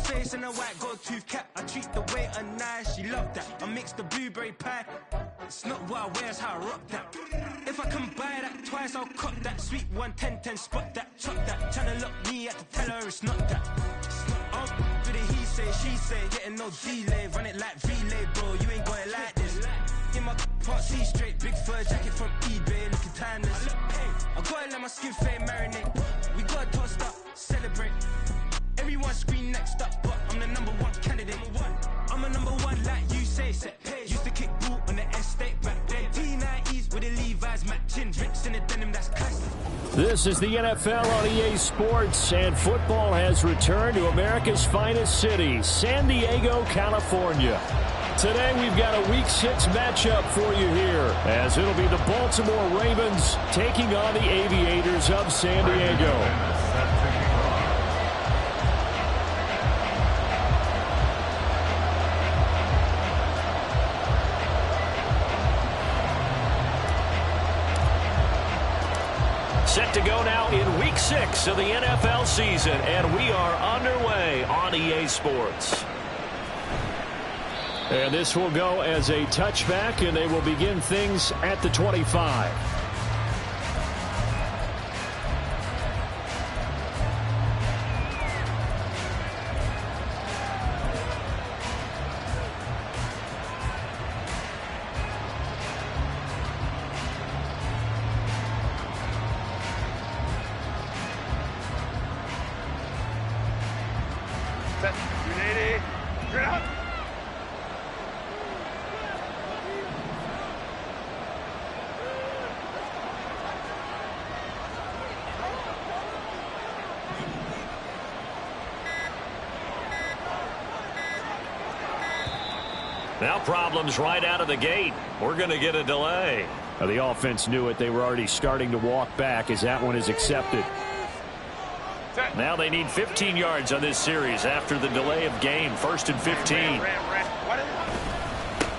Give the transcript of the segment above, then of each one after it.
face and a white gold tooth cap. I treat the waiter nice, she love that. I mix the blueberry pie. It's not what I wear, it's how I rock that. If I can buy that twice, I'll cop that. Sweet 110, spot that, chop that. Tryna lock me, I have to tell her it's not that. I'm for the he say, she say, getting no delay. Run it like relay, bro, you ain't got it like this. In my part C straight, big fur jacket from eBay, looking timeless. I gotta let my skin fade marinate. We gotta toast up, celebrate. Everyone scream next up, but I'm the #1 candidate. I'm a #1 like you say. Used to kick ball on the estate back then. T90s with the Levi's matching. Rips in the denim, that's classic. This is the NFL on EA Sports, and football has returned to America's finest city, San Diego, California. Today we've got a Week 6 matchup for you here, as it'll be the Baltimore Ravens taking on the Aviators of San Diego. Set to go now in Week 6 of the NFL season, and we are underway on EA Sports. And this will go as a touchback, and they will begin things at the 25. Set. 280. Straight up. Now problems right out of the gate. We're going to get a delay. The offense knew it. They were already starting to walk back as that one is accepted. Now they need 15 yards on this series after the delay of game. 1st and 15.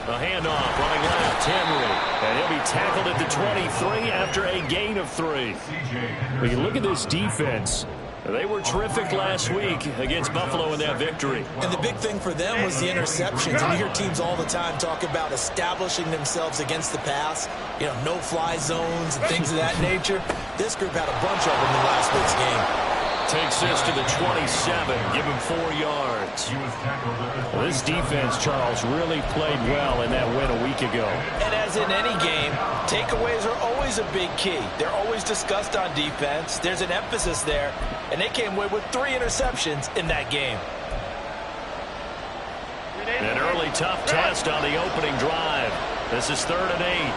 A handoff running left, Henry. And he'll be tackled at the 23 after a gain of 3. When you look at this defense, they were terrific last week against Buffalo in that victory. And the big thing for them was the interceptions. And you hear teams all the time talk about establishing themselves against the pass, you know, no-fly zones and things of that nature. This group had a bunch of them in last week's game. Takes this to the 27, give him 4 yards. Well, this defense, Charles, really played well in that win a week ago. And as in any game, takeaways are always a big key. They're always discussed on defense. There's an emphasis there, and they came away with 3 interceptions in that game. An early tough test on the opening drive. This is 3rd and 8.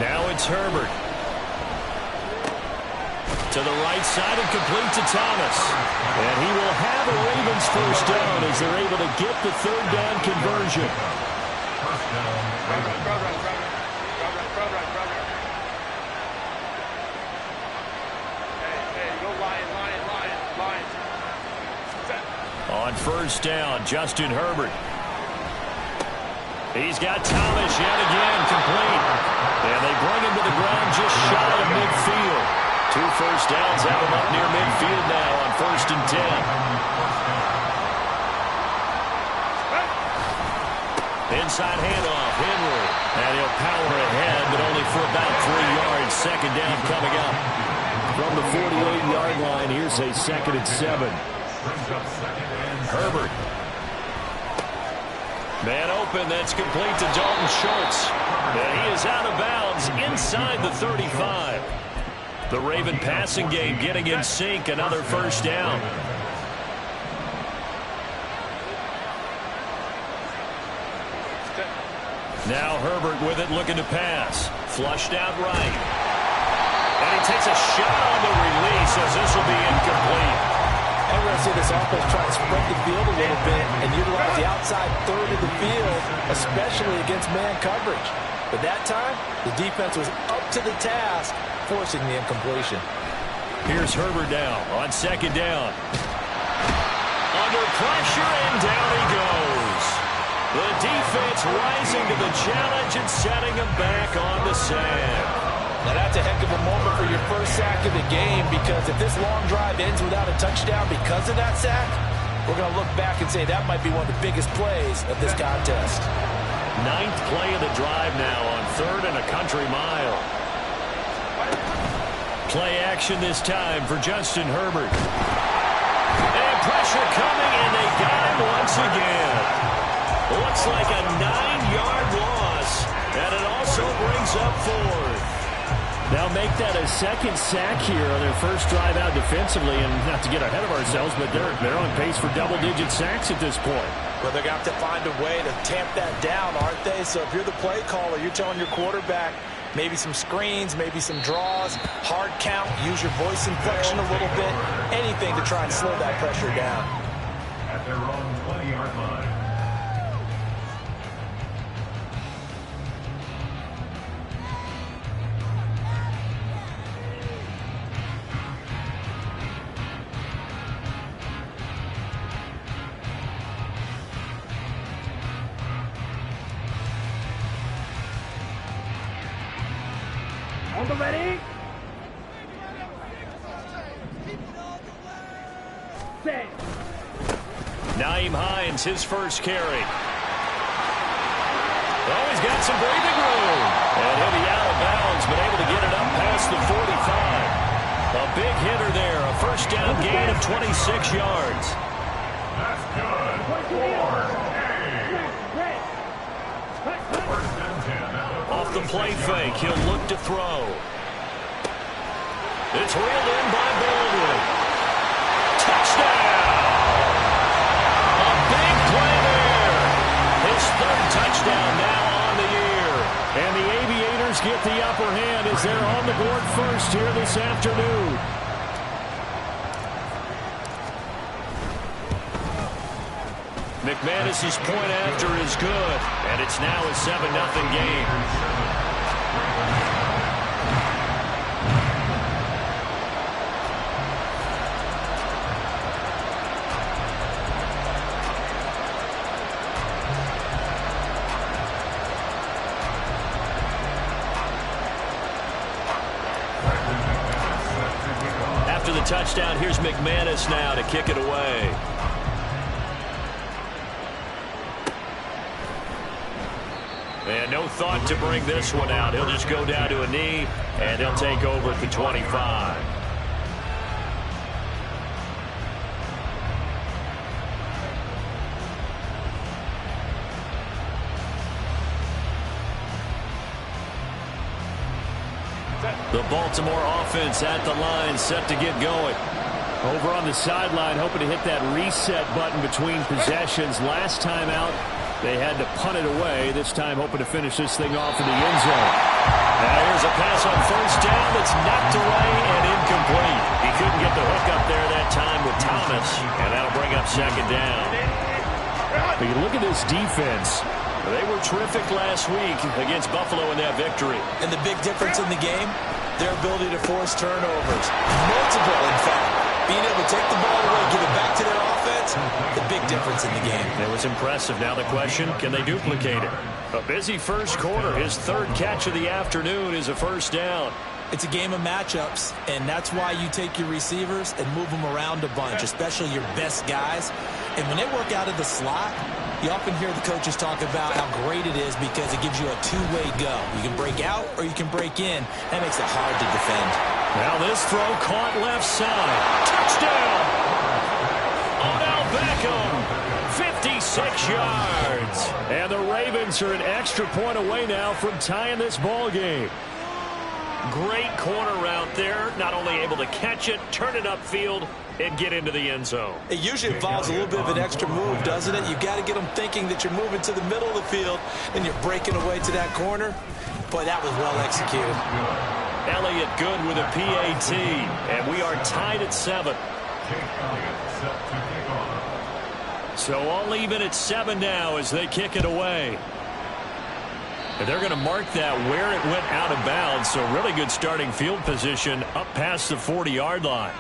Now it's Herbert. To the right side and complete to Thomas. And he will have a Ravens first down as they're able to get the 3rd down conversion. On 1st down, Justin Herbert. He's got Thomas yet again complete. And they bring him to the ground just shy of midfield. 2 first downs out him up near midfield now on 1st and 10. Inside handoff, Henry. And he'll power ahead, but only for about 3 yards. 2nd down coming up. From the 48-yard line, here's a 2nd and 7. Herbert. Man open, that's complete to Dalton Schultz. And he is out of bounds inside the 35. The Raven passing game getting in sync, another 1st down. Now Herbert with it, looking to pass. Flushed out right. And he takes a shot on the release as this will be incomplete. And we're going to see this offense try to spread the field a little bit and utilize the outside 3rd of the field, especially against man coverage. But that time, the defense was up to the task, forcing the incompletion. Here's Herbert now on 2nd down. Under pressure, and down he goes. The defense rising to the challenge and setting them back on the sand. Now that's a heck of a moment for your first sack of the game, because if this long drive ends without a touchdown because of that sack, we're going to look back and say that might be one of the biggest plays of this contest. 9th play of the drive now on 3rd and a country mile. Play action this time for Justin Herbert. And pressure coming, and they got him once again. Looks like a 9-yard loss, and it also brings up 4th. Now make that a second sack here on their first drive out defensively, and not to get ahead of ourselves, but they're on pace for double-digit sacks at this point. Well, they're going to have to find a way to tamp that down, aren't they? So if you're the play caller, you're telling your quarterback maybe some screens, maybe some draws, hard count, use your voice inflection a little bit, anything to try and slow that pressure down. At their own 20-yard line. Ready? Set. Nyheim Hines, his first carry. Oh, he's got some breathing room. And he'll be out of bounds, but able to get it up past the 45. A big hitter there, a first down gain of 26 yards. That's good. 4th and 10. Off the play fake, he'll look to throw. It's reeled in by Baldwin. Touchdown! A big play there. His 3rd touchdown now on the year. And the Aviators get the upper hand as they're on the board first here this afternoon. McManus's point after is good, and it's now a 7-0 game. After the touchdown, here's McManus now to kick it away. And no thought to bring this one out. He'll just go down to a knee, and he'll take over at the 25. The Baltimore offense at the line, set to get going. Over on the sideline, hoping to hit that reset button between possessions. Last time out, they had to punt it away. This time, hoping to finish this thing off in the end zone. Now here's a pass on first down that's knocked away and incomplete. He couldn't get the hook up there that time with Thomas, and that'll bring up 2nd down. But you look at this defense. They were terrific last week against Buffalo in that victory. And the big difference in the game, their ability to force turnovers. Multiple, in fact. Being able to take the ball away, give it back to their offense, the big difference in the game. It was impressive. Now the question, can they duplicate it? A busy first quarter. His 3rd catch of the afternoon is a first down. It's a game of matchups, and that's why you take your receivers and move them around a bunch, especially your best guys. And when they work out of the slot, you often hear the coaches talk about how great it is because it gives you a two-way go. You can break out or you can break in. That makes it hard to defend. Now this throw caught left side. Touchdown! Odell Beckham, 56 yards. And the Ravens are an extra point away now from tying this ball game. Great corner route there. Not only able to catch it, turn it upfield, and get into the end zone. It usually involves a little bit of an extra move, doesn't it? You've got to get them thinking that you're moving to the middle of the field and you're breaking away to that corner. Boy, that was well executed. Elliott good with a PAT, and we are tied at 7. So all even at 7 now as they kick it away. And they're going to mark that where it went out of bounds, so really good starting field position up past the 40-yard line.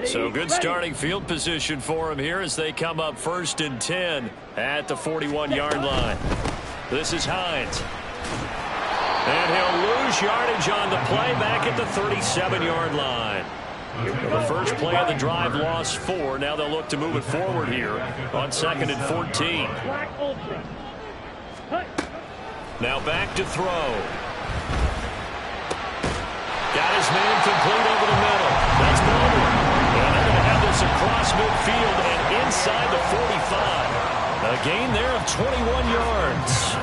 So good starting field position for him here as they come up 1st and 10 at the 41-yard line. This is Hines. And he'll lose yardage on the play back at the 37-yard line. The first play of the drive lost 4. Now they'll look to move it forward here on 2nd and 14. Now back to throw. Got his man complete over the middle. That's Baldwin. And they're going to have this across midfield and inside the 45. A gain there of 21 yards.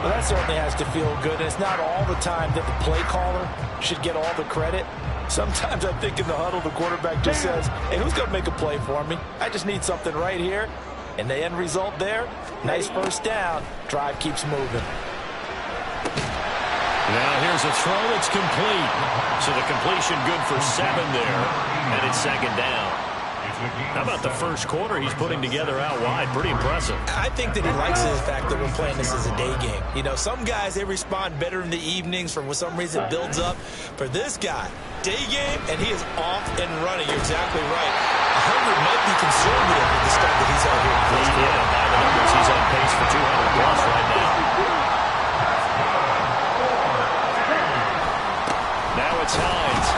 Well, that certainly has to feel good. It's not all the time that the play caller should get all the credit. Sometimes I think in the huddle, the quarterback just says, hey, who's going to make a play for me? I just need something right here. And the end result there, nice first down. Drive keeps moving. Now here's a throw that's complete. So the completion good for 7 there. And it's 2nd down. How about the first quarter he's putting together out wide? Pretty impressive. I think that he likes the fact that we're playing this as a day game. You know, some guys, they respond better in the evenings for some reason it builds up. For this guy, day game, and he is off and running. You're exactly right. 100 might be conservative with the stuff that he's out here. Yeah, by the numbers, he's on pace for 200 plus right now. Now it's Hines.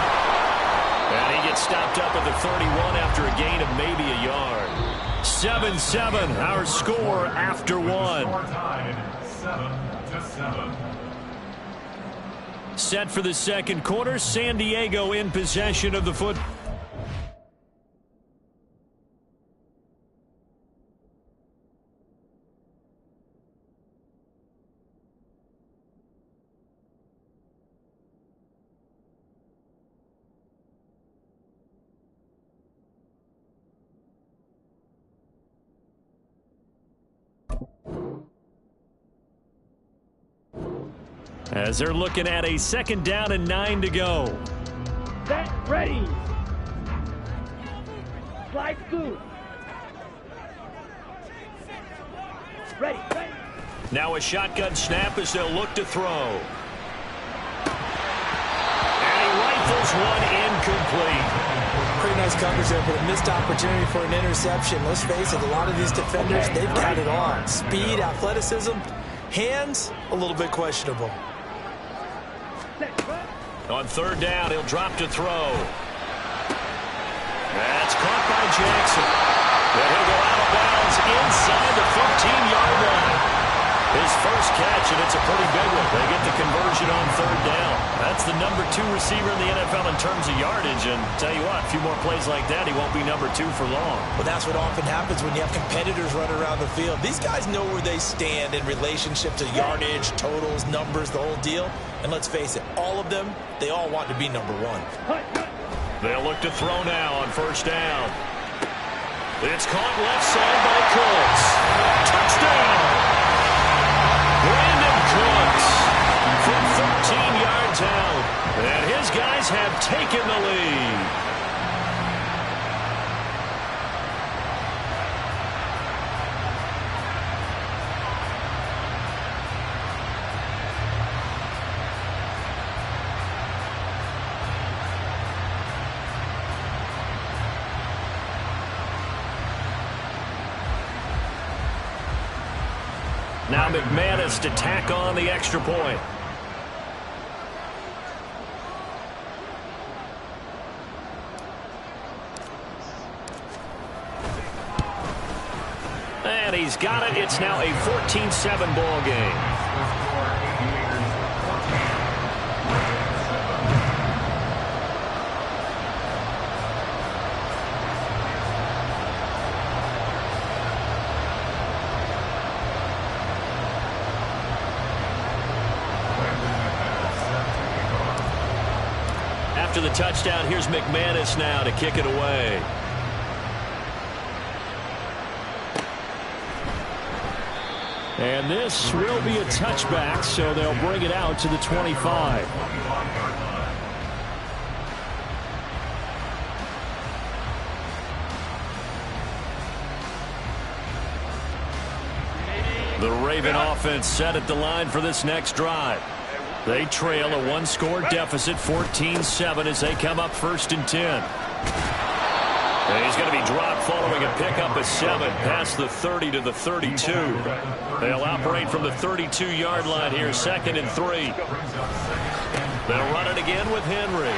And he gets stopped up at the 31 after a gain of maybe a yard. 7-7, our score after 1. 7-7. Set for the second quarter, San Diego in possession of the football. As they're looking at a 2nd down and 9 to go. Set, ready. Slide through. Ready, ready. Now a shotgun snap as they'll look to throw. And he rifles one incomplete. Pretty nice coverage there, but a missed opportunity for an interception. Let's face it, a lot of these defenders, they've got it on. Speed, athleticism, hands, a little bit questionable. On 3rd down, he'll drop to throw. That's caught by Jackson. But he'll go out of bounds inside the 15-yard line. His first catch, and it's a pretty big one. They get the conversion on 3rd down. That's the number 2 receiver in the NFL in terms of yardage. And tell you what, a few more plays like that, he won't be number 2 for long. Well, that's what often happens when you have competitors running around the field. These guys know where they stand in relationship to yardage, totals, numbers, the whole deal. And let's face it, all of them, they all want to be number 1. They'll look to throw now on 1st down. It's caught left side by Cooks. Touchdown! Brandon Cooks from 13 yards out. And his guys have taken the lead. Now McManus to tack on the extra point. And he's got it. It's now a 14-7 ball game. After the touchdown, here's McManus now to kick it away. And this will be a touchback, so they'll bring it out to the 25. The Raven offense set at the line for this next drive. They trail a 1-score deficit, 14-7, as they come up 1st and 10. And he's going to be dropped following a pickup of 7 past the 30 to the 32. They'll operate from the 32-yard line here, 2nd and 3. They'll run it again with Henry.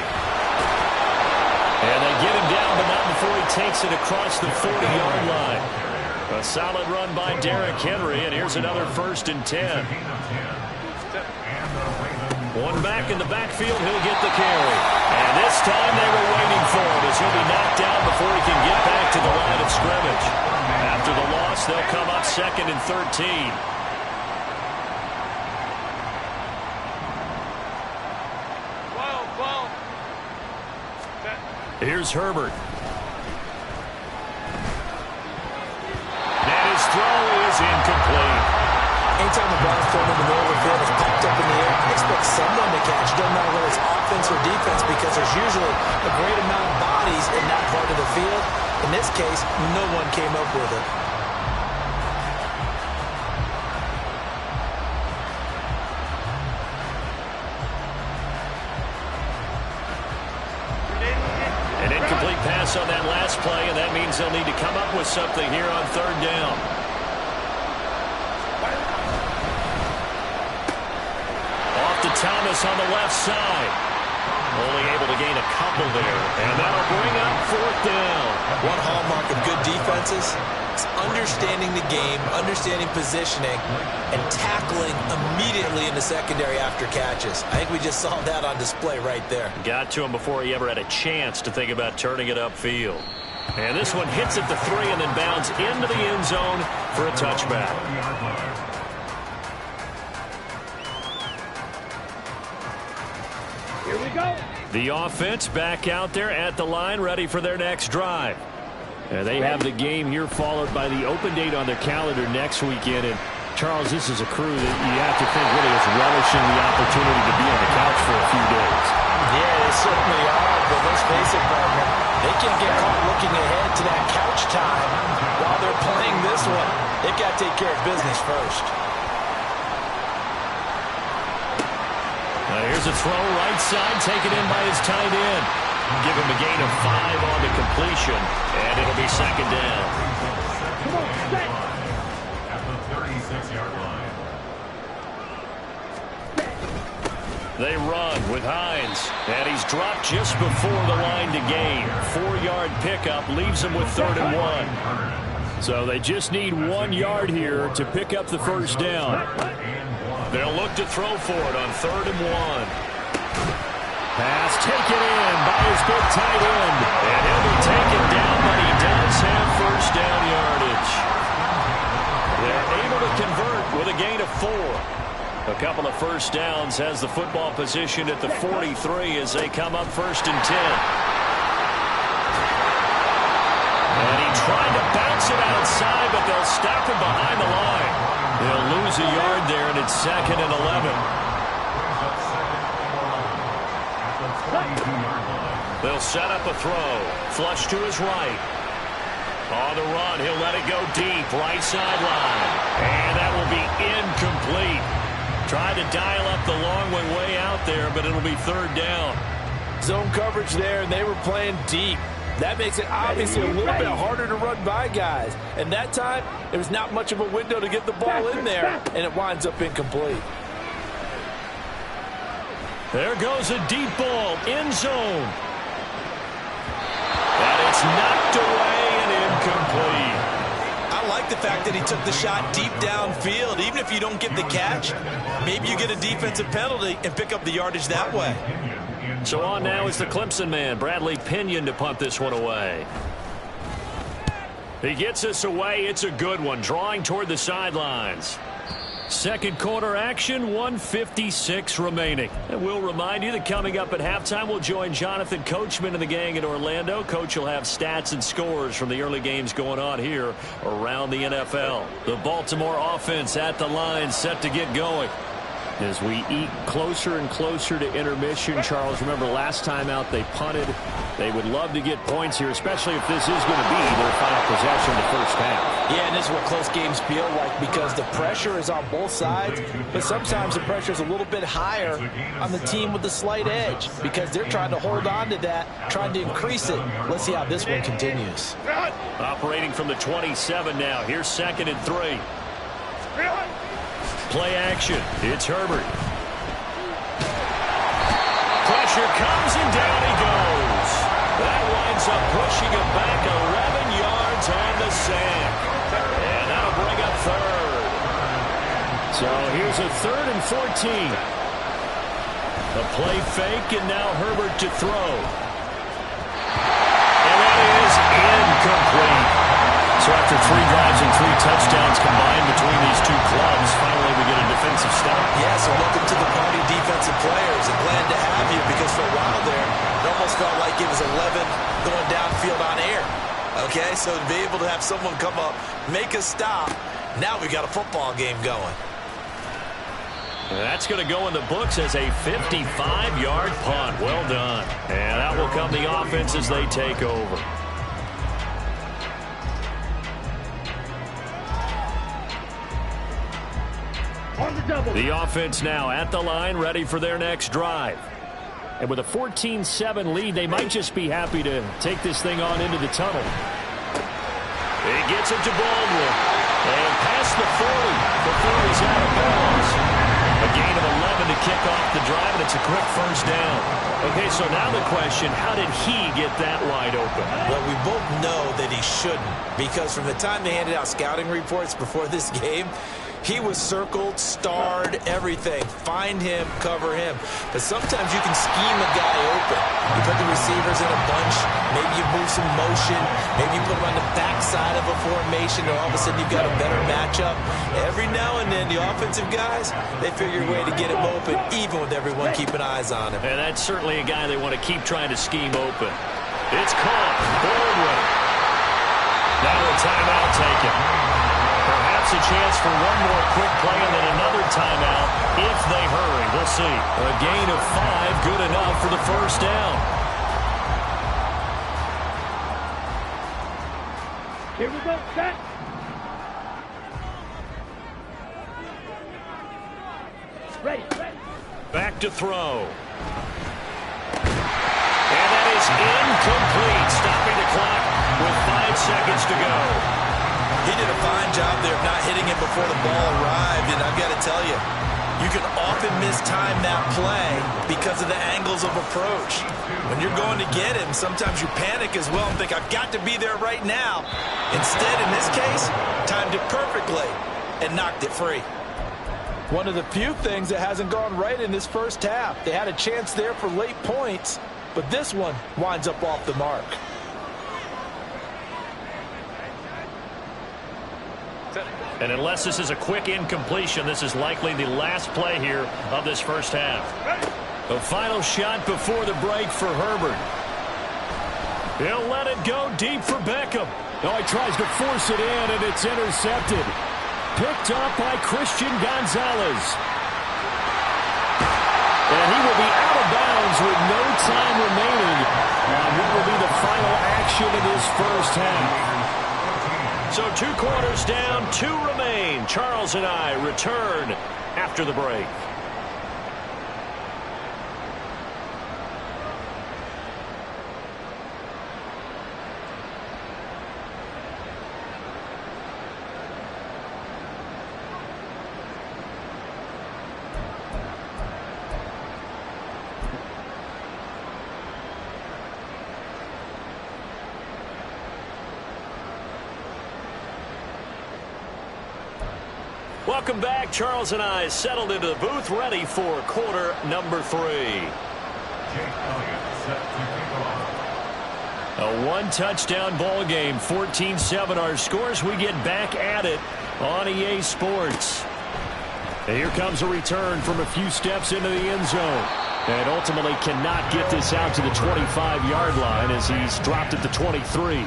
And they get him down, but not before he takes it across the 40-yard line. A solid run by Derrick Henry, and here's another 1st and 10. One back in the backfield, he'll get the carry. And this time they were waiting for him as he'll be knocked down before he can get back to the line of scrimmage. After the loss, they'll come up 2nd and 13. Here's Herbert. And his throw is incomplete. Anytime the ball's thrown in the middle of the field, it's popped up in the air, expect someone to catch. Doesn't matter whether it's offense or defense, because there's usually a great amount of bodies in that part of the field. In this case, no one came up with it. An incomplete pass on that last play, and that means they'll need to come up with something here on 3rd down. Thomas on the left side. Only able to gain a couple there. And that'll bring up 4th down. One hallmark of good defenses is understanding the game, understanding positioning, and tackling immediately in the secondary after catches. I think we just saw that on display right there. Got to him before he ever had a chance to think about turning it upfield. And this one hits at the 3 and then bounds into the end zone for a touchback. Here we go. The offense back out there at the line, ready for their next drive. And they have the game here followed by the open date on their calendar next weekend. And Charles, this is a crew that you have to think really is relishing the opportunity to be on the couch for a few days. Yeah, they certainly are, but let's face it, partner, they can get caught looking ahead to that couch time while they're playing this one. They've got to take care of business first. Here's a throw right side, taken in by his tight end. Give him a gain of 5 on the completion, and it'll be 2nd down. Come on, set. At the 36-yard line. They run with Hines, and he's dropped just before the line to gain. 4-yard pickup leaves him with 3rd and 1. So they just need 1 yard here to pick up the 1st down. They'll look to throw for it on 3rd and 1. Pass taken in by his big tight end. And he'll be taken down, but he does have 1st down yardage. They're able to convert with a gain of 4. A couple of 1st downs has the football position at the 43 as they come up 1st and 10. And he tried to bounce it outside, but they'll stop him behind the line. They'll lose a yard there, and it's 2nd and 11. They'll set up a throw. Flush to his right. On the run, he'll let it go deep. Right sideline. And that will be incomplete. Tried to dial up the long one way out there, but it'll be 3rd down. Zone coverage there, and they were playing deep. That makes it obviously a little bit harder to run by guys. And that time, there was not much of a window to get the ball in there, and it winds up incomplete. There goes a deep ball, end zone. And it's knocked away and incomplete. I like the fact that he took the shot deep downfield. Even if you don't get the catch, maybe you get a defensive penalty and pick up the yardage that way. So on now is the Clemson man, Bradley Pinion, to punt this one away. He gets this away. It's a good one, drawing toward the sidelines. 2nd quarter action, 1:56 remaining. And we'll remind you that coming up at halftime, we'll join Jonathan Coachman and the gang in Orlando. Coach will have stats and scores from the early games going on here around the NFL. The Baltimore offense at the line, set to get going. As we eat closer and closer to intermission, Charles, remember last time out they punted. They would love to get points here, especially if this is going to be their final possession the first half. Yeah, and this is what close games feel like because the pressure is on both sides, but sometimes the pressure is a little bit higher on the team with the slight edge because they're trying to hold on to that, trying to increase it. Let's see how this one continues. Operating from the 27 now. Here's 2nd and 3. Play action. It's Herbert. Pressure comes and down he goes. That winds up pushing him back 11 yards on the sack. And that'll bring up 3rd. So here's a 3rd and 14. A play fake, and now Herbert to throw. And that is incomplete. So after 3 drives and 3 touchdowns combined between these two clubs, finally we get a defensive stop. Yeah, so welcome to the party, defensive players, and glad to have you because for a while there, it almost felt like it was 11 going downfield on air. Okay, so to be able to have someone come up, make a stop, now we got a football game going. And that's going to go in the books as a 55-yard punt. Well done. And that will come the offense as they take over. The offense now at the line, ready for their next drive. And with a 14-7 lead, they might just be happy to take this thing on into the tunnel. He gets it to Baldwin. And past the 40 before he's out of bounds. A gain of 11 to kick off the drive, and it's a quick first down. Okay, so now the question, how did he get that wide open? Well, we both know that he shouldn't because from the time they handed out scouting reports before this game, he was circled, starred, everything. Find him, cover him. But sometimes you can scheme a guy open. You put the receivers in a bunch. Maybe you move some motion. Maybe you put him on the backside of a formation, and all of a sudden you've got a better matchup. Every now and then, the offensive guys, they figure a way to get him open, even with everyone keeping eyes on him. And that's certainly a guy they want to keep trying to scheme open. It's caught. Baldwin. Now a timeout taken. Perhaps a chance for one more quick play and then another timeout if they hurry. We'll see. A gain of 5, good enough for the first down. Here we go, set. Ready. Back to throw. And that is incomplete. Stopping the clock with 5 seconds to go. He did a fine job there of not hitting him before the ball arrived, and I've got to tell you, you can often mistime that play because of the angles of approach. When you're going to get him, sometimes you panic as well and think, I've got to be there right now. Instead, in this case, timed it perfectly and knocked it free. One of the few things that hasn't gone right in this first half. They had a chance there for late points, but this one winds up off the mark. And unless this is a quick incompletion, this is likely the last play here of this first half. The final shot before the break for Herbert. He'll let it go deep for Beckham. Oh, he tries to force it in, and it's intercepted. Picked up by Christian Gonzalez. And he will be out of bounds with no time remaining on what will be the final action of this first half. So 2 quarters down, 2 remain. Charles and I return after the break. Welcome back. Charles and I settled into the booth, ready for quarter number 3. A 1-touchdown ball game, 14-7 our scores. We get back at it on EA Sports. And here comes a return from a few steps into the end zone. And ultimately cannot get this out to the 25-yard line as he's dropped at the 23.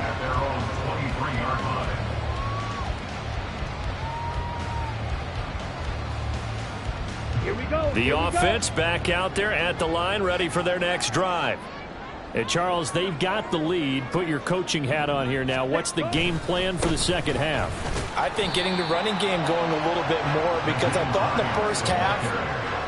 Here we go. The offense back out there at the line, ready for their next drive. And Charles, they've got the lead. Put your coaching hat on here now. What's the game plan for the second half? I think getting the running game going a little bit more, because I thought in the first half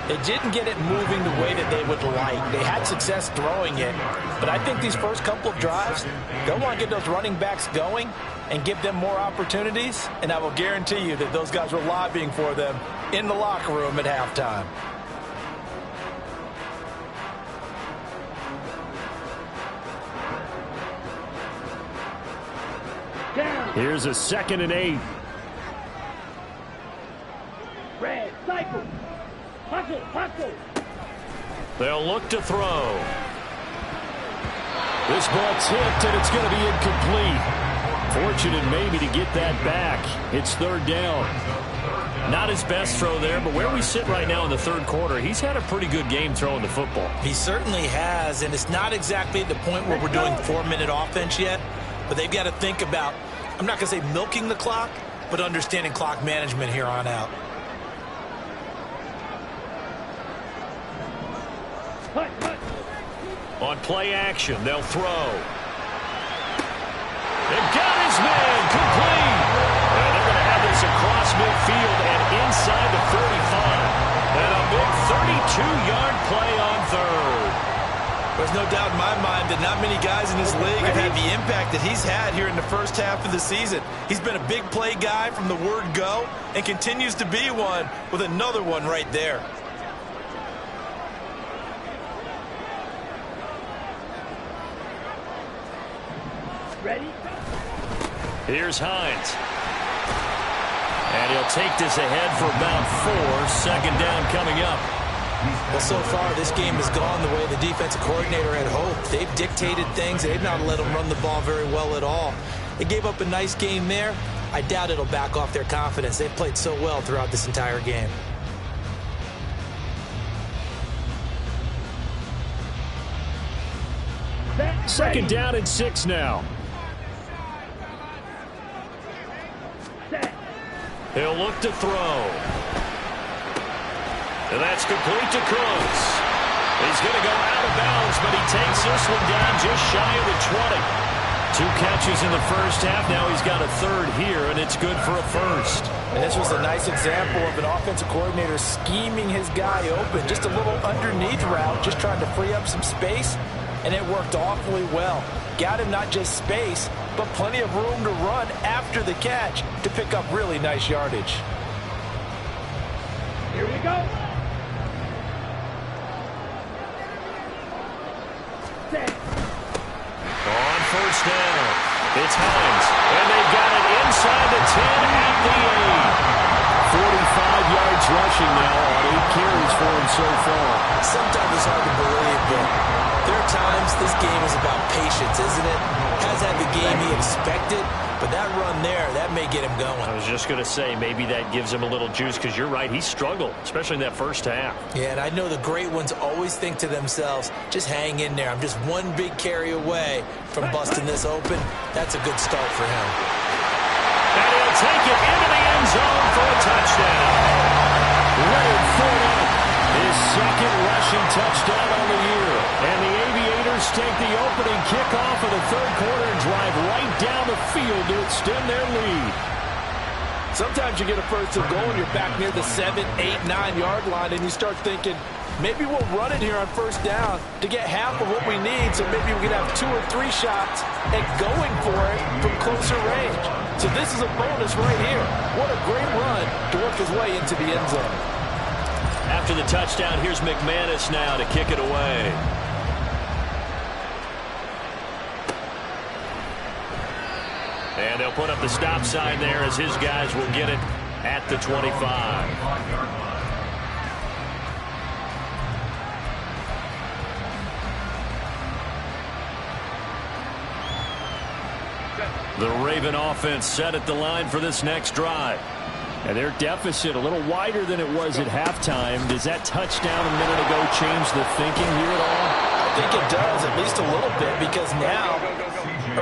they didn't get it moving the way that they would like. They had success throwing it, but I think these first couple of drives, they'll want to get those running backs going and give them more opportunities, and I will guarantee you that those guys were lobbying for them in the locker room at halftime. Here's a 2nd and 8. Red, cycle. Hustle, hustle. They'll look to throw. This ball tipped, and it's going to be incomplete. Fortunate maybe to get that back. It's 3rd down. Not his best throw there, but where we sit right now in the 3rd quarter, he's had a pretty good game throwing the football. He certainly has, and it's not exactly at the point where we're doing 4-minute offense yet, but they've got to think about, I'm not going to say milking the clock, but understanding clock management here on out. On play action, they'll throw. They've got his man, complete. And they're going to have this across midfield and inside the 45. And a big 32-yard play on 3rd. There's no doubt in my mind that not many guys in this league have had the impact that he's had here in the first half of the season. He's been a big play guy from the word go and continues to be one with another one right there. Ready? Here's Hines. And he'll take this ahead for about 4. 2nd down coming up. Well, so far, this game has gone the way the defensive coordinator had hoped. They've dictated things. They've not let them run the ball very well at all. They gave up a nice game there. I doubt it'll back off their confidence. They've played so well throughout this entire game. Second down and 6 now. He'll look to throw. And that's complete to Cooks. He's going to go out of bounds, but he takes this one down just shy of the 20. 2 catches in the first half. Now he's got a 3rd here, and it's good for a 1st. And this was a nice example of an offensive coordinator scheming his guy open. Just a little underneath route, just trying to free up some space, and it worked awfully well. Got him not just space, but plenty of room to run after the catch to pick up really nice yardage. Here we go. On 1st down, it's Hines, and they've got it inside the 10 at the 8. 45 yards rushing now on 8 carries for him so far. Sometimes it's hard to believe, but there are times this game is about patience, isn't it? Has had the game he expected, but that run there, that may get him going. I was just going to say, maybe that gives him a little juice, because you're right, he struggled, especially in that first half. Yeah, and I know the great ones always think to themselves, just hang in there. I'm just one big carry away from busting this open. That's a good start for him. And he'll take it into the end zone for a touchdown. Leonard Fournette, his 2nd rushing touchdown on the year. And the Aviators take the opening kickoff of the 3rd quarter and drive right down the field to extend their lead. Sometimes you get a 1st and goal and you're back near the 7, 8, 9-yard line, and you start thinking, maybe we'll run it here on 1st down to get half of what we need, so maybe we can have 2 or 3 shots at going for it from closer range. So this is a bonus right here. What a great run to work his way into the end zone. After the touchdown, here's McManus now to kick it away. And they'll put up the stop sign there as his guys will get it at the 25. The Raven offense set at the line for this next drive. And their deficit a little wider than it was at halftime. Does that touchdown a minute ago change the thinking here at all? I think it does, at least a little bit, because now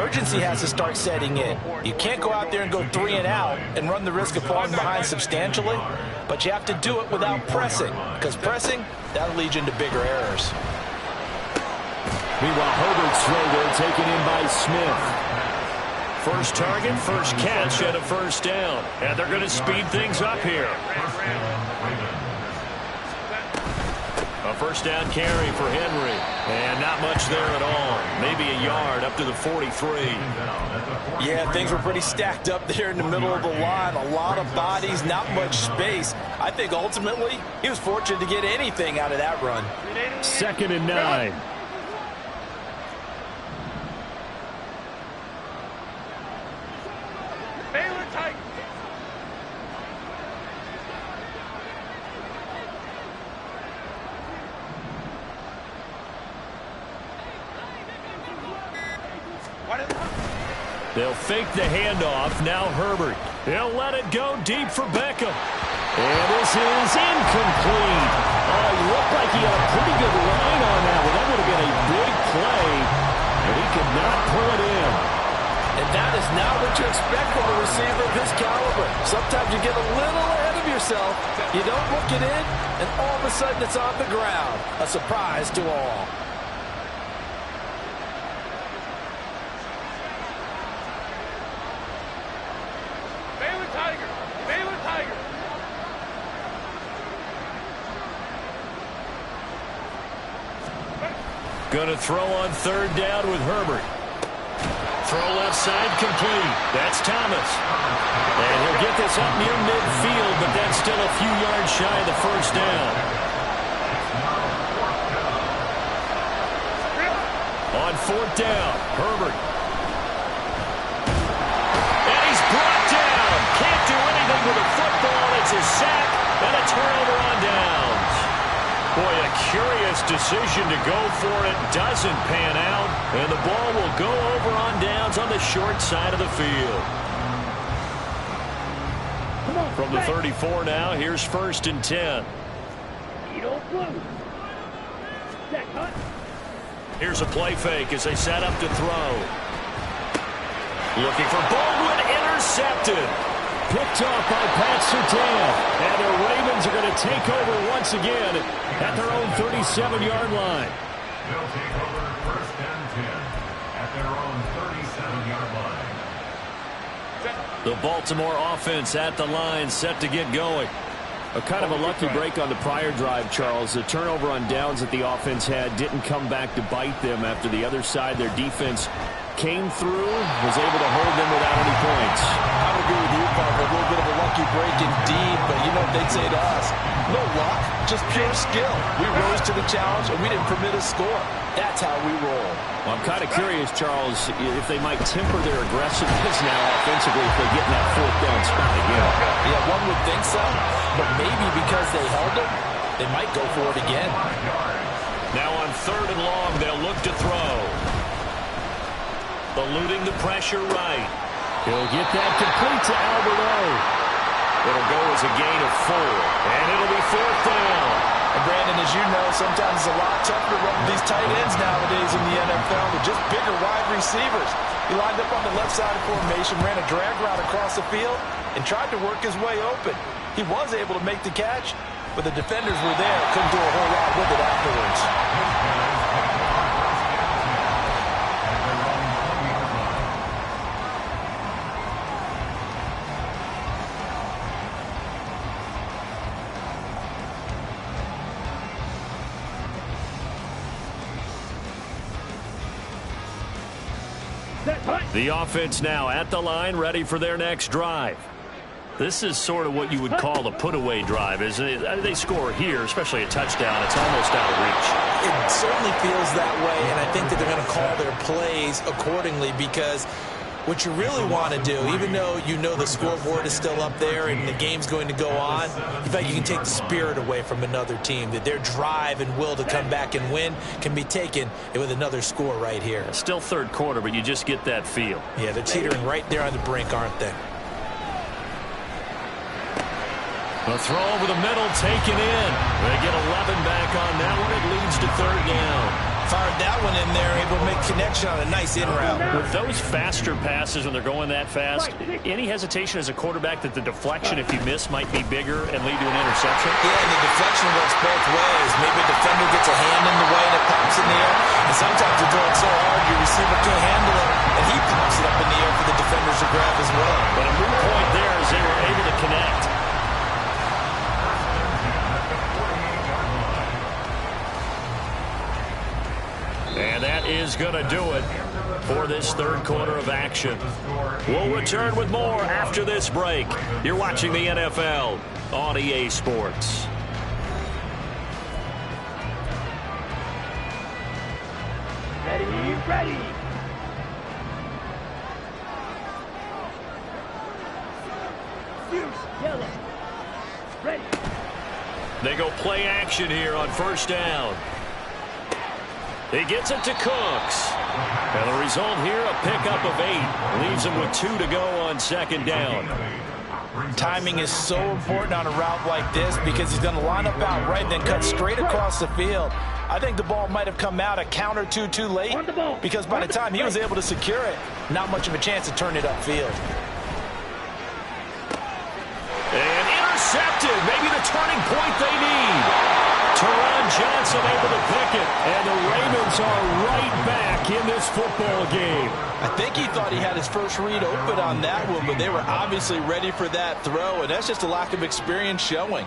urgency has to start setting in. You can't go out there and go 3 and out and run the risk of falling behind substantially, but you have to do it without pressing, because pressing, that'll lead you into bigger errors. Meanwhile, Herbert's throw there taken in by Smith. First target, first catch, and a first down. And they're going to speed things up here. A first down carry for Henry. And not much there at all. Maybe a yard up to the 43. Yeah, things were pretty stacked up there in the middle of the line. A lot of bodies, not much space. I think ultimately he was fortunate to get anything out of that run. 2nd and 9. They'll fake the handoff. Now Herbert. He'll let it go deep for Beckham. And this is incomplete. Oh, he looked like he had a pretty good line on that one. That would have been a big play. But he could not pull it in. And that is not what you expect from a receiver of his caliber. Sometimes you get a little ahead of yourself. You don't look it in, and all of a sudden it's on the ground. A surprise to all. Going to throw on 3rd down with Herbert. Throw left side complete. That's Thomas. And he'll get this up near midfield, but that's still a few yards shy of the first down. On 4th down, Herbert. And he's brought down. Can't do anything with a football. It's a sack and a turnover on downs. Boy, a curious decision to go for it. Doesn't pan out. And the ball will go over on downs on the short side of the field. From the 34 now, here's 1st and 10. Here's a play fake as they set up to throw. Looking for Baldwin, intercepted. Picked off by Pat Surtain. And the Ravens are going to take over once again at their own 37-yard line. They'll take over 1st and 10 at their own 37-yard line. The Baltimore offense at the line, set to get going. A kind of a lucky break on the prior drive, Charles. The turnover on downs that the offense had didn't come back to bite them after the other side. Their defense came through, was able to hold them without any points. I would agree with you, Parker. A little bit of a lucky break indeed, but you know what they'd say to us? No luck, just pure skill. We rose to the challenge, and we didn't permit a score. That's how we roll. Well, I'm kind of curious, Charles, if they might temper their aggressiveness now offensively if they get in that 4th down spot again. Yeah, one would think so, but maybe because they held it, they might go for it again. Now on 3rd and long, they'll look to throw. Eluding the pressure right. He'll get that complete to Albert O. It'll go as a gain of 4, and it'll be 4th down. And Brandon, as you know, sometimes it's a lot tougher to run with these tight ends nowadays in the NFL with just bigger wide receivers. He lined up on the left side of formation, ran a drag route across the field, and tried to work his way open. He was able to make the catch, but the defenders were there. Couldn't do a whole lot with it afterwards. The offense now at the line, ready for their next drive. This is sort of what you would call a put-away drive, isn't it? They score here, especially a touchdown. It's almost out of reach. It certainly feels that way, and I think that they're going to call their plays accordingly because what you really want to do, even though you know the scoreboard is still up there and the game's going to go on, in fact, you can take the spirit away from another team, that their drive and will to come back and win can be taken with another score right here. Still 3rd quarter, but you just get that feel. Yeah, they're teetering right there on the brink, aren't they? A throw over the middle, taken in. They get 11 back on that one. It leads to 3rd down. Fired that one in there, able to make connection on a nice in route. With those faster passes when they're going that fast, any hesitation as a quarterback that the deflection, if you miss, might be bigger and lead to an interception? Yeah, and the deflection works both ways. Maybe a defender gets a hand in the way and it pops in the air, and sometimes you throw it so hard your receiver can't handle it, and he pops it up in the air for the defenders to grab as well. But a moot point there as they were able to connect. And that is going to do it for this third quarter of action. We'll return with more after this break. You're watching the NFL on EA Sports. Ready. Yellow. Ready. They go play action here on first down. He gets it to Cooks. And the result here, a pickup of 8. Leaves him with 2 to go on second down. Timing is so important on a route like this because he's going to line up out right and then cut straight across the field. I think the ball might have come out a count or two too late because by the time he was able to secure it, not much of a chance to turn it upfield. And intercepted. Maybe the turning point they need. Teron Johnson able to pick it. And the Ravens are right back in this football game. I think he thought he had his first read open on that one, but they were obviously ready for that throw, and that's just a lack of experience showing.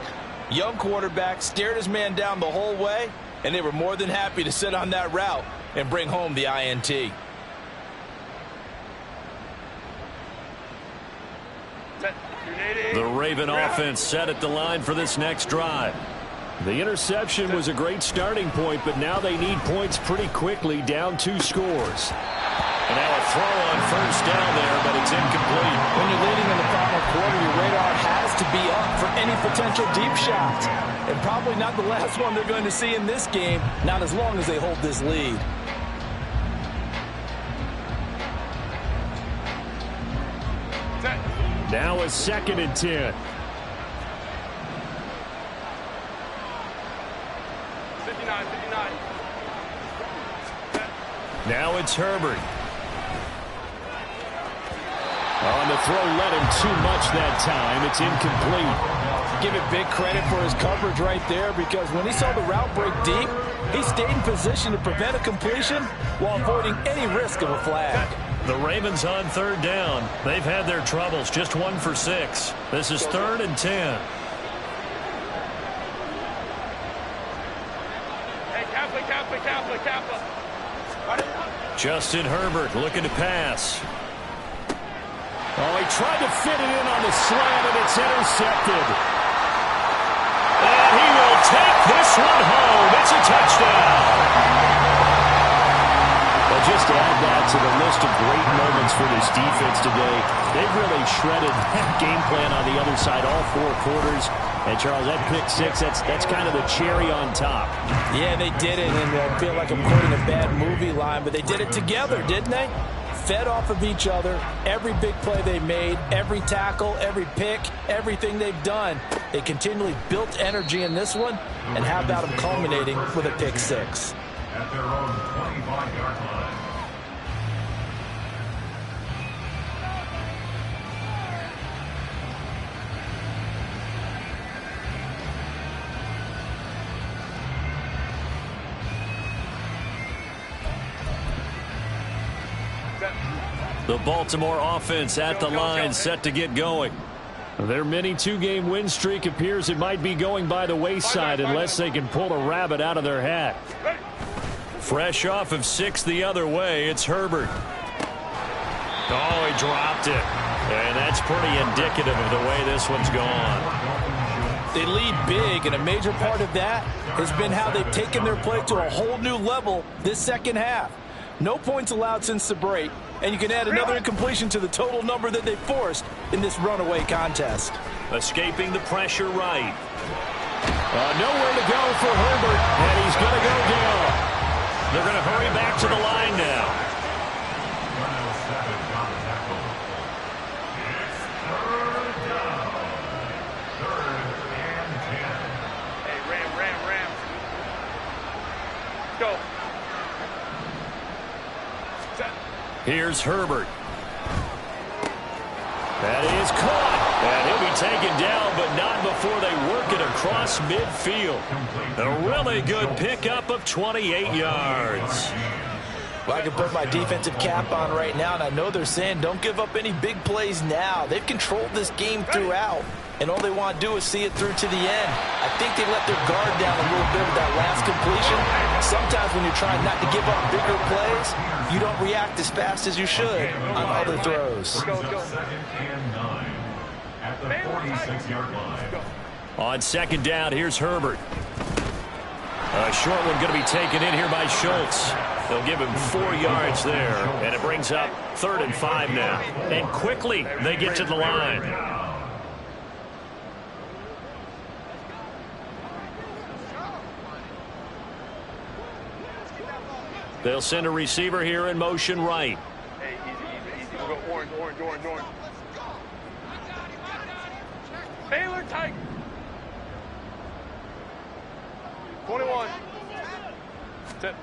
Young quarterback stared his man down the whole way, and they were more than happy to sit on that route and bring home the INT. The Raven offense set at the line for this next drive. The interception was a great starting point, but now they need points pretty quickly, down 2 scores. And now a throw on first down there, but it's incomplete. When you're leading in the final quarter, your radar has to be up for any potential deep shots. And probably not the last one they're going to see in this game, not as long as they hold this lead. Now a 2nd and 10. 59. Now it's Herbert. On the throw, led him too much that time. It's incomplete. Give it big credit for his coverage right there because when he saw the route break deep, he stayed in position to prevent a completion while avoiding any risk of a flag. The Ravens on third down. They've had their troubles. Just 1 for 6. This is 3rd and 10. Hey, Kappa. Justin Herbert looking to pass. Oh, he tried to fit it in on the slant, and it's intercepted. And he will take this one home. It's a touchdown. Well, just to add that to the list of great moments for this defense today, they've really shredded that game plan on the other side all 4 quarters. And, Charles, that pick 6, that's kind of the cherry on top. Yeah, they did it, and I feel like I'm quoting a bad movie line, but they did it together, didn't they? Fed off of each other, every big play they made, every tackle, every pick, everything they've done. They continually built energy in this one, and how about them culminating with a pick 6? At their own 25-yard line. The Baltimore offense at the line, set to get going. Their mini 2-game win streak appears it might be going by the wayside unless they can pull a rabbit out of their hat. Fresh off of 6 the other way, it's Herbert. Oh, he dropped it. And that's pretty indicative of the way this one's gone. They lead big, and a major part of that has been how they've taken their play to a whole new level this second half. No points allowed since the break, and you can add another incompletion to the total number that they forced in this runaway contest. Escaping the pressure right. Nowhere to go for Herbert, and he's going to go down. They're going to hurry back to the line now. Hey, Ram. Go. Here's Herbert. That is caught. And he'll be taken down, but not before they work it across midfield. A really good pickup of 28 yards. Well, I can put my defensive cap on right now, and I know they're saying don't give up any big plays now. They've controlled this game throughout, and all they want to do is see it through to the end. I think they let their guard down a little bit with that last completion. Sometimes when you're trying not to give up bigger plays, you don't react as fast as you should on other throws. Second and 9 at the 46-yard line. On second down, here's Herbert. A short one going to be taken in here by Schultz. They'll give him 4 yards there, and it brings up 3rd and 5 now. And quickly, they get to the line. They'll send a receiver here in motion right. Hey, easy. We'll go orange. Baylor tight. 21. 10.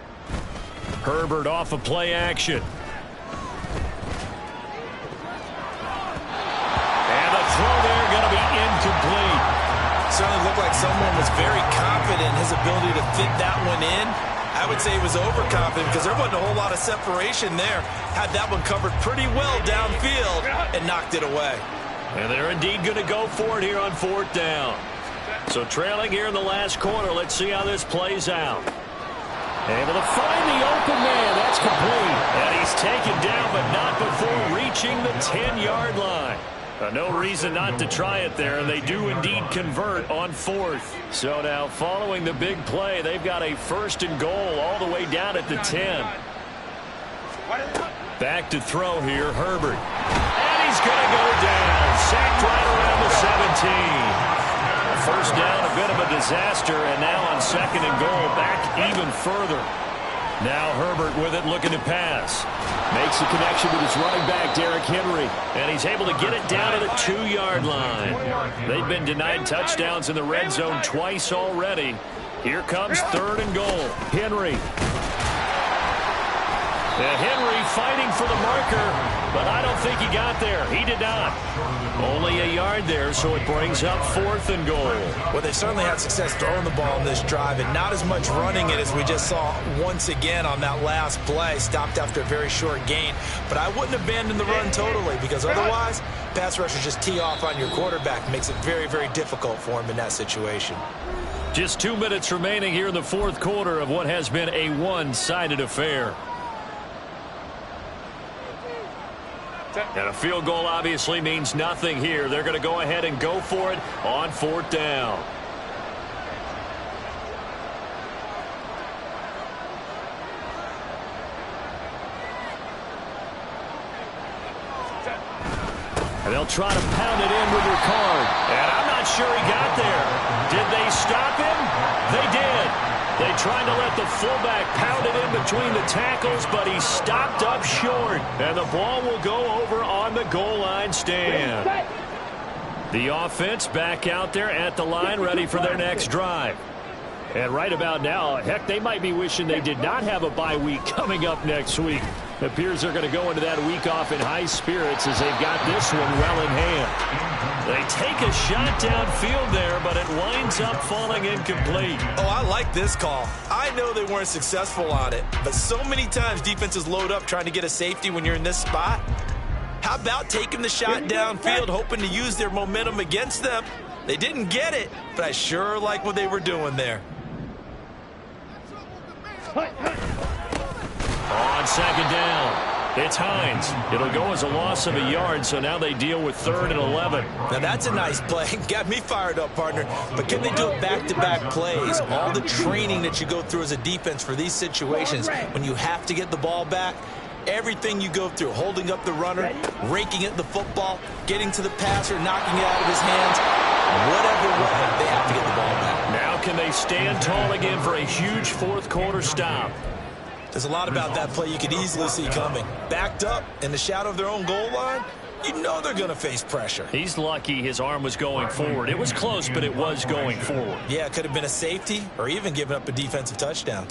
Herbert off of play action. And the throw there going to be incomplete. Certainly looked like someone was very confident in his ability to fit that one in. I would say he was overconfident because there wasn't a whole lot of separation there. Had that one covered pretty well downfield and knocked it away. And they're indeed going to go for it here on 4th down. So trailing here in the last quarter, let's see how this plays out. Able to find the open man. That's complete. And he's taken down, but not before reaching the 10-yard line. No reason not to try it there, and they do indeed convert on 4th. So now following the big play, they've got a 1st and goal all the way down at the 10. Back to throw here, Herbert. And he's going to go down. Sacked right around the 17. First down, a bit of a disaster, and now on 2nd and goal, back even further. Now Herbert with it, looking to pass. Makes the connection with his running back, Derrick Henry, and he's able to get it down to the 2-yard line. They've been denied touchdowns in the red zone twice already. Here comes 3rd and goal. Henry. And Henry fighting for the marker, but I don't think he got there. He did not. Only a yard there, so it brings up 4th and goal. Well, they certainly had success throwing the ball in this drive, and not as much running it as we just saw once again on that last play. Stopped after a very short gain. But I wouldn't abandon the run totally, because otherwise, pass rushers just tee off on your quarterback. Makes it very, very difficult for him in that situation. Just 2 minutes remaining here in the 4th quarter of what has been a one-sided affair. And a field goal obviously means nothing here. They're going to go ahead and go for it on 4th down. And they'll try to pound it in with Ricard. And I'm not sure he got there. Did they stop him? They did. They tried to let the fullback pound it in between the tackles, but he stopped up short. And the ball will go over on the goal line stand. The offense back out there at the line, ready for their next drive. And right about now, heck, they might be wishing they did not have a bye week coming up next week. It appears they're going to go into that week off in high spirits as they've got this one well in hand. They take a shot downfield there, but it winds up falling incomplete. Oh, I like this call. I know they weren't successful on it, but so many times defenses load up trying to get a safety when you're in this spot. How about taking the shot downfield, hoping to use their momentum against them? They didn't get it, but I sure like what they were doing there. On 2nd down, it's Hines. It'll go as a loss of a yard, so now they deal with 3rd and 11. Now that's a nice play. Got me fired up, partner. But can they do it back-to-back plays? All the training that you go through as a defense for these situations, when you have to get the ball back, everything you go through, holding up the runner, raking at the football, getting to the passer, knocking it out of his hands, whatever way, they have to get the ball back. Now can they stand tall again for a huge 4th quarter stop? There's a lot about that play you could easily see coming. Backed up in the shadow of their own goal line, you know they're going to face pressure. He's lucky his arm was going forward. It was close, but it was going forward. Yeah, it could have been a safety or even giving up a defensive touchdown.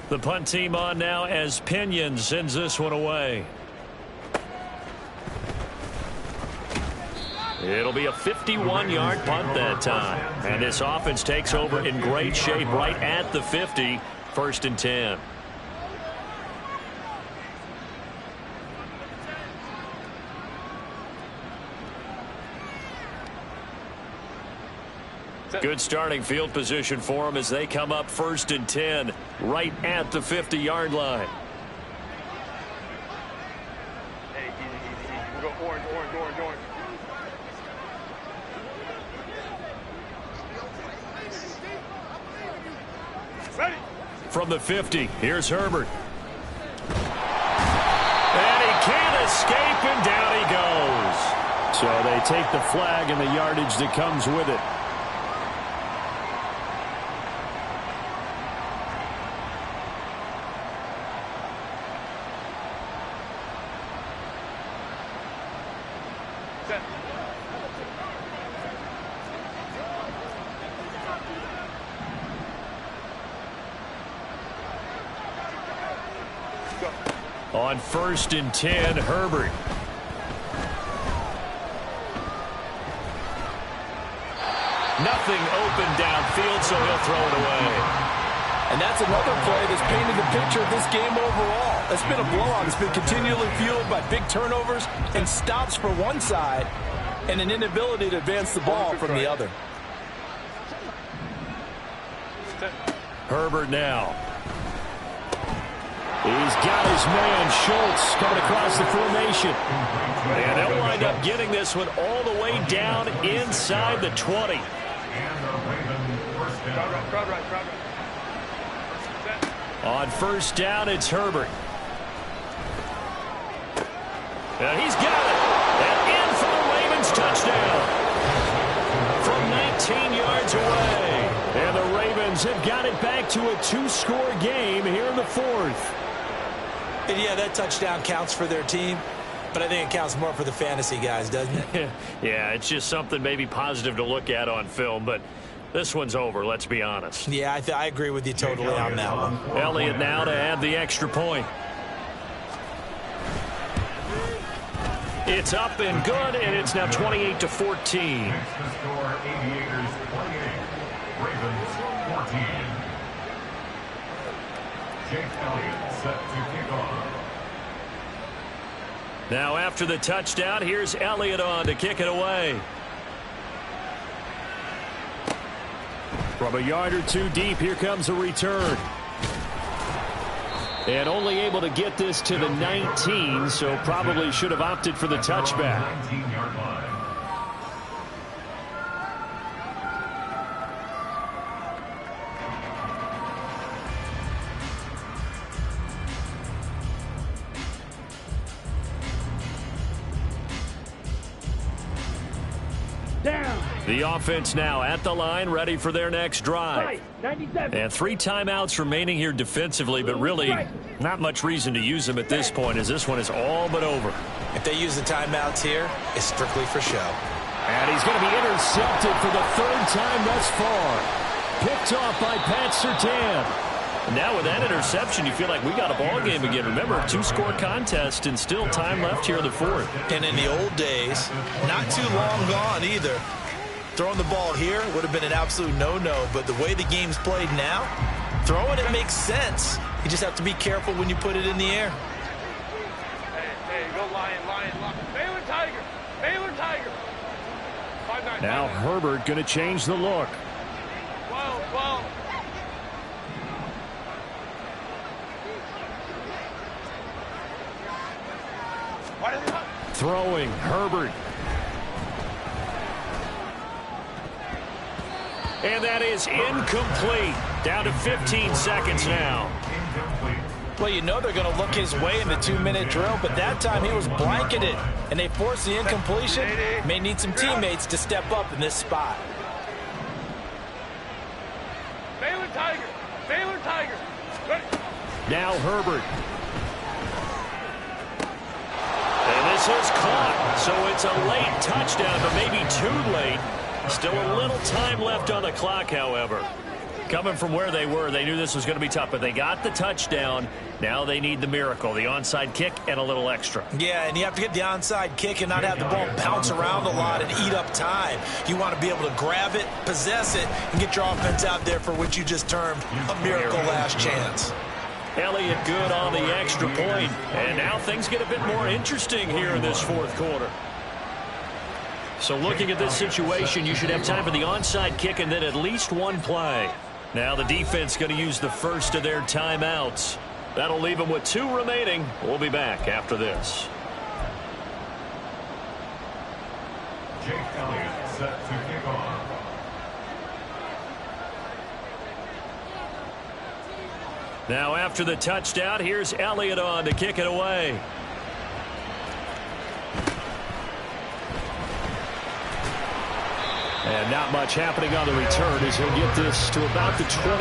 The punt team on now as Pinion sends this one away. It'll be a 51-yard punt that time. And this offense takes over in great shape right at the 50. 1st and 10. Good starting field position for them as they come up 1st and 10 right at the 50-yard line. Hey, easy. We'll go orange. Ready. From the 50, here's Herbert. And he can't escape, and down he goes. So they take the flag and the yardage that comes with it. On 1st and 10, Herbert. Nothing open downfield, so he'll throw it away. And that's another play that's painted the picture of this game overall. It's been a blowout. It's been continually fueled by big turnovers and stops for one side and an inability to advance the ball from the other. Herbert now. He's got his man, Schultz, coming across the formation. And they'll wind up getting this one all the way down inside the 20. On 1st down, it's Herbert. And he's got it. And in for the Ravens touchdown. From 19 yards away. And the Ravens have got it back to a 2-score game here in the 4th. And yeah, that touchdown counts for their team, but I think it counts more for the fantasy guys, doesn't it? Yeah, it's just something maybe positive to look at on film, but this one's over, let's be honest. Yeah, I agree with you totally on that one. Elliott now to add the extra point. It's up and good, and it's now 28-14. Next to score, Aviators 28, Ravens 14. Jake Elliott set to kick off. Now after the touchdown, here's Elliott on to kick it away. From a yard or two deep, here comes a return. And only able to get this to the 19, so probably should have opted for the touchback. 19-yard line. The offense now at the line, ready for their next drive. And 3 timeouts remaining here defensively, but really not much reason to use them at this point, as this one is all but over. If they use the timeouts here, it's strictly for show. And he's going to be intercepted for the 3rd time thus far. Picked off by Pat Surtain. Now with that interception, you feel like we got a ball game again. Remember, 2-score contest and still time left here in the 4th. And in the old days, not too long gone either, throwing the ball here would have been an absolute no-no, but the way the game's played now, throwing it makes sense. You just have to be careful when you put it in the air. Hey, go Lion. Baylor Tiger. 5-9. Now Herbert going to change the look. 12. Throwing, Herbert. And that is incomplete. Down to 15 seconds now. Well, you know they're going to look his way in the 2-minute drill, but that time he was blanketed, and they forced the incompletion. May need some teammates to step up in this spot. Baylor Tiger. Ready. Now Herbert. And this is caught, so it's a late touchdown, but maybe too late. Still a little time left on the clock, however. Coming from where they were, they knew this was going to be tough, but they got the touchdown. Now they need the miracle, the onside kick and a little extra. Yeah, and you have to get the onside kick and not have the ball bounce around a lot and eat up time. You want to be able to grab it, possess it, and get your offense out there for what you just termed a miracle last chance. Elliott good on the extra point, and now things get a bit more interesting here in this fourth quarter. So looking at this situation, you should have time for the onside kick and then at least one play. Now the defense going to use the first of their timeouts. That'll leave them with 2 remaining. We'll be back after this. Jake Elliott set to kick off. Now after the touchdown, here's Elliott on to kick it away. And not much happening on the return as he'll get this to about the 23.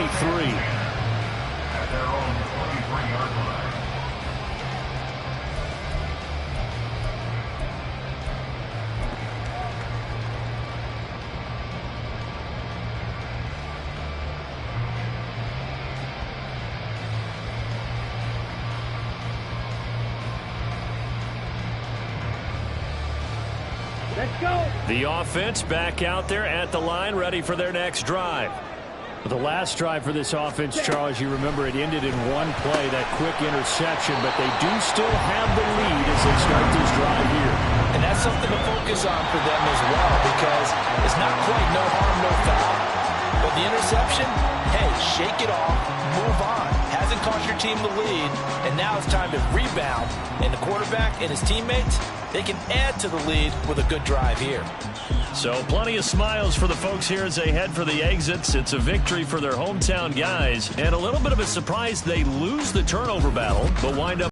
At their own 23-yard line. Let's go. The offense back out there at the line, ready for their next drive. The last drive for this offense, Charles, you remember it ended in one play, that quick interception, but they do still have the lead as they start this drive here. And that's something to focus on for them as well, because it's not quite no harm, no foul. But the interception, hey, shake it off, move on. Hasn't cost your team the lead, and now it's time to rebound. And the quarterback and his teammates, they can add to the lead with a good drive here. So plenty of smiles for the folks here as they head for the exits. It's a victory for their hometown guys, and a little bit of a surprise they lose the turnover battle, but wind up